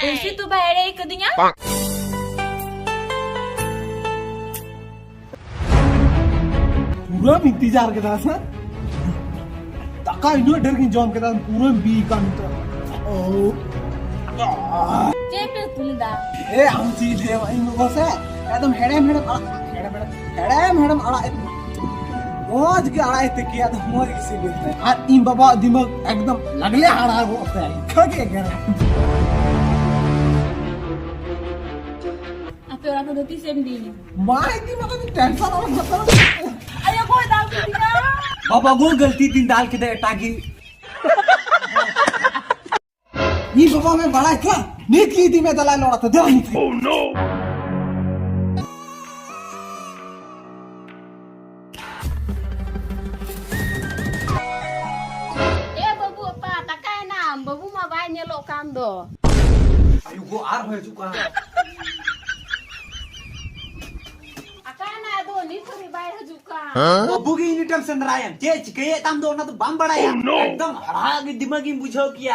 Usi tu bayar ke dia? पूरा इंतजार के था सर तका इनो डर की जॉन के था पूरा बी का Cepat tu dah. ए हम चीज है भाई नो से एकदम हेडे मैडम अड़ा रोज के अड़ा इतने किया तो मोर इसी बोलते हैं और इन बाबा दिमाग एकदम लगले अड़ा वो होता है खगे कर Apa orang tu doti sendi ni? My दिमाग में टेंशन और खतरा Ayo kau dah ke dia? बाबा वो गलती तीन डाल के दे टाकी ये बाबा मैं बड़ा था नीत की थी मैं दलाल लौड़ा था ध्यान नहीं oh no Eh babu apa? Takai nam. Babu mah banyak lo kam do. आयु वो आर हो चुका है Akai na do ni tu ni bayar juga. बाबू की यूनिट से नरायन जे चिके तम दो ना तो बम बड़ा है एकदम हड़ा के दिमाग में बुझो किया